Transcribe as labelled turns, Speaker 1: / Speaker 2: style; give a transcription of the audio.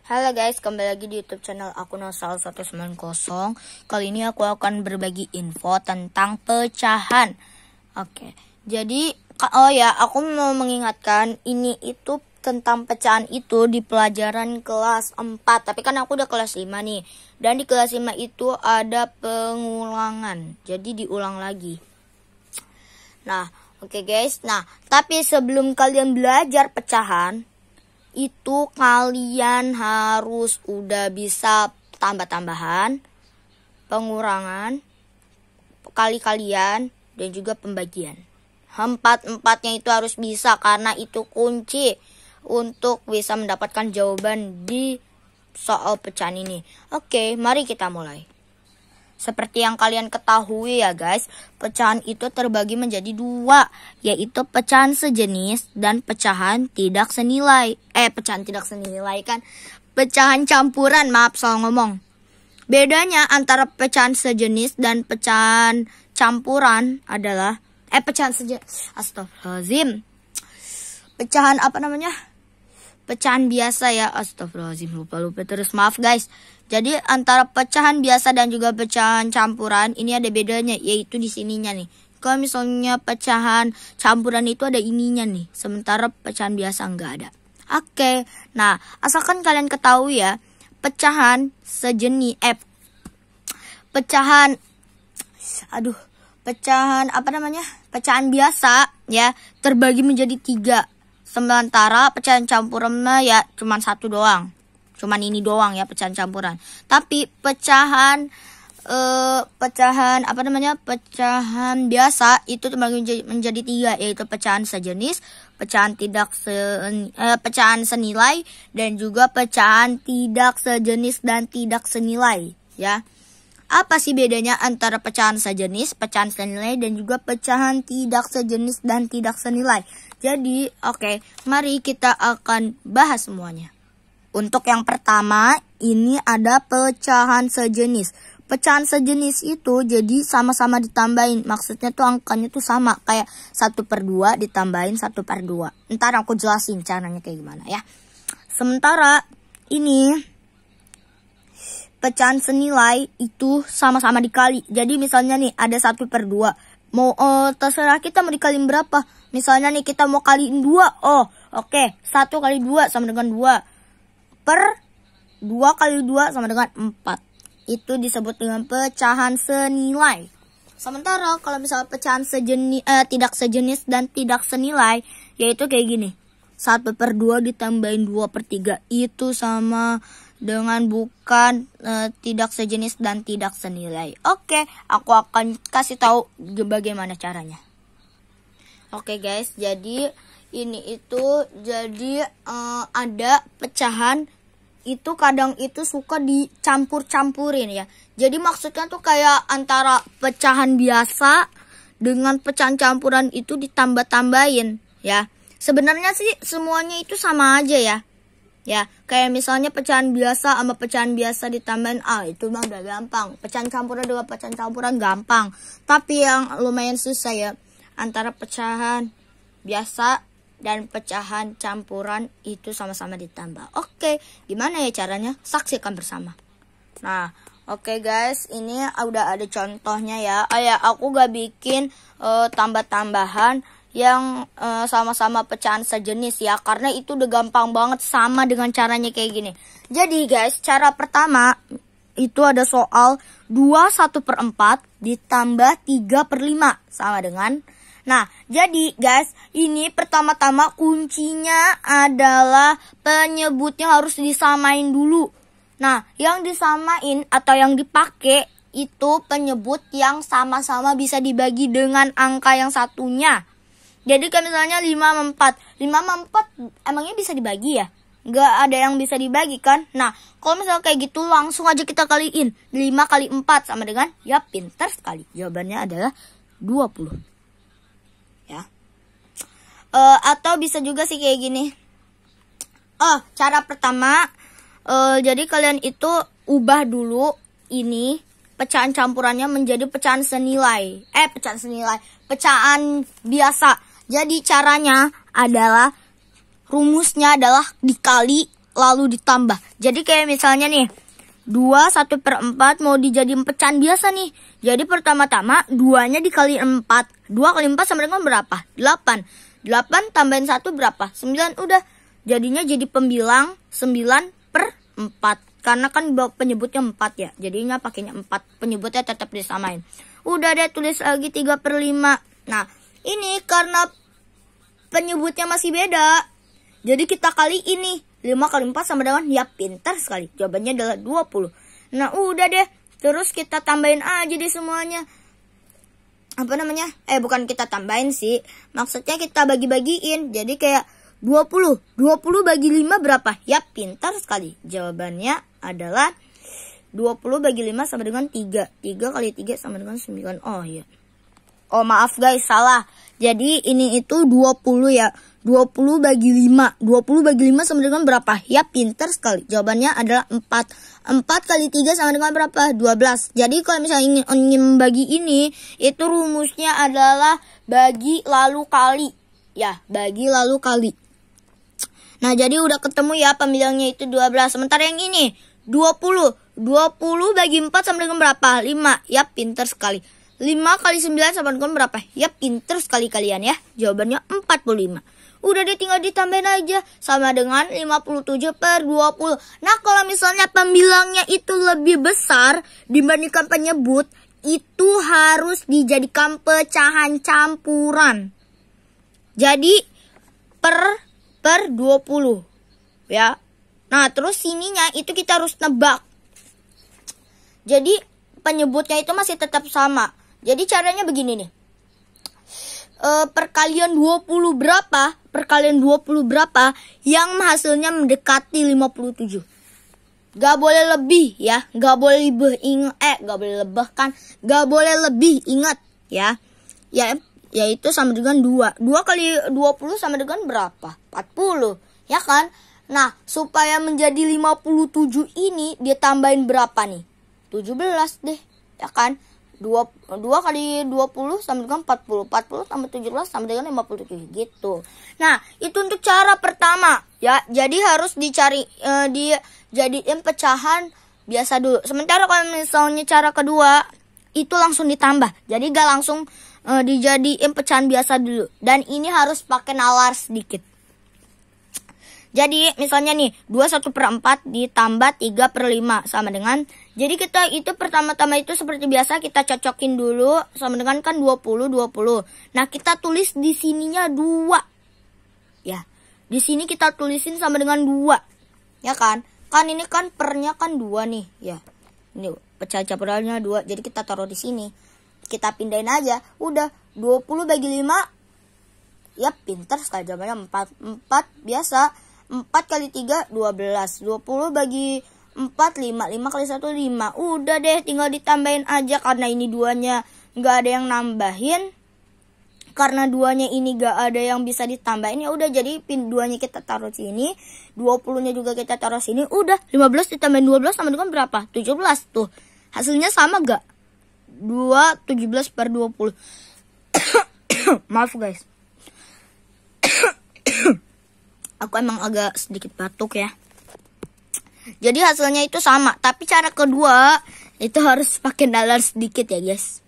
Speaker 1: Halo guys, kembali lagi di YouTube channel aku Nosal 190. Kali ini aku akan berbagi info tentang pecahan. Oke, jadi aku mau mengingatkan ini itu tentang pecahan itu di pelajaran kelas 4. Tapi kan aku udah kelas 5 nih. Dan di kelas 5 itu ada pengulangan. Jadi diulang lagi. Nah, oke guys. Nah, tapi sebelum kalian belajar pecahan, itu kalian harus udah bisa tambah-tambahan, pengurangan, kali-kalian, dan juga pembagian. Empat-empatnya itu harus bisa karena itu kunci untuk bisa mendapatkan jawaban di soal pecahan ini. Oke, mari kita mulai. Seperti yang kalian ketahui ya guys, pecahan itu terbagi menjadi dua, yaitu pecahan sejenis dan pecahan tidak senilai. Pecahan tidak senilai kan, pecahan campuran, maaf salah ngomong. Bedanya antara pecahan sejenis dan pecahan campuran adalah, astagfirullahaladzim. Pecahan pecahan biasa ya, astagfirullahaladzim, lupa terus, maaf guys. Jadi antara pecahan biasa dan juga pecahan campuran ini ada bedanya, yaitu di sininya nih. Kalau misalnya pecahan campuran itu ada ininya nih, sementara pecahan biasa enggak ada. Oke, nah asalkan kalian ketahui ya, pecahan sejenis, pecahan biasa ya terbagi menjadi 3. Sementara pecahan campurannya ya cuma 1 doang. Cuman ini doang ya pecahan campuran. Tapi pecahan biasa itu terbagi menjadi 3, yaitu pecahan sejenis, pecahan senilai, dan juga pecahan tidak sejenis dan tidak senilai ya. Apa sih bedanya antara pecahan sejenis, pecahan senilai, dan juga pecahan tidak sejenis dan tidak senilai? Jadi, oke, mari kita akan bahas semuanya. Untuk yang pertama, ini ada pecahan sejenis. Pecahan sejenis itu jadi sama-sama ditambahin. Maksudnya tuh angkanya tuh sama. Kayak 1/2 ditambahin 1/2. Ntar aku jelasin caranya kayak gimana ya. Sementara ini pecahan senilai itu sama-sama dikali. Jadi misalnya nih ada 1/2. Mau terserah kita mau dikaliin berapa. Misalnya nih kita mau kaliin 2. Oke. 1 kali 2 sama dengan 2. Per 2 kali 2 sama dengan 4. Itu disebut dengan pecahan senilai. Sementara kalau misalnya pecahan tidak sejenis dan tidak senilai, yaitu kayak gini. 1/2 ditambahin 2/3. Itu sama dengan bukan tidak sejenis dan tidak senilai. Oke, aku akan kasih tahu bagaimana caranya. Oke guys, jadi ini itu ada pecahan itu kadang itu suka dicampur-campurin ya. Jadi maksudnya tuh kayak antara pecahan biasa dengan pecahan campuran itu ditambah-tambahin ya. Sebenarnya sih semuanya itu sama aja ya. Ya, kayak misalnya pecahan biasa sama pecahan biasa ditambahin itu mah udah gampang. Pecahan campuran dengan pecahan campuran gampang. Tapi yang lumayan susah ya antara pecahan biasa dan pecahan campuran itu sama-sama ditambah. Oke, gimana ya caranya? Saksikan bersama. Nah, oke guys, ini udah ada contohnya ya. Aku gak bikin tambah-tambahan yang sama-sama pecahan sejenis ya. Karena itu udah gampang banget sama dengan caranya kayak gini. Jadi guys, cara pertama itu ada soal 21/4 ditambah 3/5 sama dengan. Nah, jadi guys, ini pertama-tama kuncinya adalah penyebutnya harus disamain dulu. Nah, yang disamain atau yang dipakai itu penyebut yang sama-sama bisa dibagi dengan angka yang satunya. Jadi kayak misalnya 5/4. 5/4 emangnya bisa dibagi ya? Nggak ada yang bisa dibagi kan? Nah, kalau misalnya kayak gitu langsung aja kita kaliin. 5 kali 4 sama dengan, ya pintar sekali. Jawabannya adalah 20. Ya. Atau bisa juga sih kayak gini. Cara pertama, jadi kalian itu ubah dulu ini pecahan campurannya menjadi pecahan senilai. Pecahan biasa. Jadi caranya adalah rumusnya adalah dikali lalu ditambah. Jadi kayak misalnya nih, 2 1/4 mau dijadiin pecahan biasa nih. Jadi pertama-tama 2-nya dikali 4. 2 kali 4 sama dengan berapa? 8. 8 tambahin 1 berapa? 9. Udah. Jadinya jadi pembilang 9/4. Karena kan penyebutnya 4 ya. Jadinya pakainya 4. Penyebutnya tetap disamain. Udah deh, tulis lagi 3/5. Nah, ini karena penyebutnya masih beda, jadi kita kali ini. 5 kali 4 sama dengan, ya pintar sekali. Jawabannya adalah 20. Nah udah deh. Terus kita tambahin aja deh semuanya. Bukan kita tambahin sih. Maksudnya kita bagi-bagiin. Jadi kayak 20. 20 bagi 5 berapa? Ya pintar sekali. Jawabannya adalah 20 bagi 5 sama dengan 3. 3 kali 3 sama dengan 9. Oh iya. Oh maaf guys, salah. Jadi ini itu 20 ya. 20 bagi 5. 20 bagi 5 sama dengan berapa? Ya pintar sekali. Jawabannya adalah 4. 4 kali 3 sama dengan berapa? 12. Jadi kalau misalnya ingin membagi ini, itu rumusnya adalah bagi lalu kali. Ya, bagi lalu kali. Nah jadi udah ketemu ya pembilangnya itu 12. Sementara yang ini 20. 20 bagi 4 sama dengan berapa? 5. Ya pintar sekali. 5 kali 9 sama dengan berapa? Ya pintar sekali kalian ya. Jawabannya 45. Udah deh, tinggal ditambahin aja. Sama dengan 57/20. Nah kalau misalnya pembilangnya itu lebih besar dibandingkan penyebut, itu harus dijadikan pecahan campuran. Jadi per 20 ya. Nah terus sininya itu kita harus nebak. Jadi penyebutnya itu masih tetap sama. Jadi caranya begini nih. Perkalian 20 berapa? Perkalian 20 berapa yang hasilnya mendekati 57. Gak boleh lebih ya. Gak boleh lebih, gak boleh lebih kan. Gak boleh lebih, ingat ya. Yaitu sama dengan 2. 2 kali 20 sama dengan berapa? 40 ya kan. Nah supaya menjadi 57 ini dia tambahin berapa nih? 17 deh ya kan. 2 kali 20 sama dengan 40. 40 tambah 17 sama dengan 57 gitu. Nah itu untuk cara pertama ya. Jadi harus dicari dijadiin pecahan biasa dulu. Sementara kalau misalnya cara kedua itu langsung ditambah. Jadi gak langsung dijadiin pecahan biasa dulu. Dan ini harus pakai nalar sedikit. Jadi misalnya nih 2 1/4 ditambah 3/5 sama dengan. Jadi kita itu pertama-tama itu seperti biasa kita cocokin dulu sama dengan kan 20. Nah kita tulis di sininya 2. Ya. Di sini kita tulisin sama dengan 2. Ya kan? Kan ini kan pernya kan 2 nih ya. Ini pecahan campurannya 2. Jadi kita taruh di sini. Kita pindahin aja. Udah 20 bagi 5. Ya pintar sekali, jawabannya 4. 4 biasa. 4 kali 3 12. 20 bagi 4 5. 5 kali 1 5. Udah deh, tinggal ditambahin aja. Karena ini 2-nya gak ada yang nambahin. Karena 2-nya ini gak ada yang bisa ditambahin. Ya udah, jadi pin 2-nya kita taruh sini. 20-nya juga kita taruh sini. Udah 15 ditambahin 12 sama dengan berapa? 17 tuh. Hasilnya sama gak? 2 17/20. Maaf guys. Aku emang agak sedikit batuk ya. Jadi hasilnya itu sama. Tapi cara kedua itu harus pakai nalar sedikit ya guys.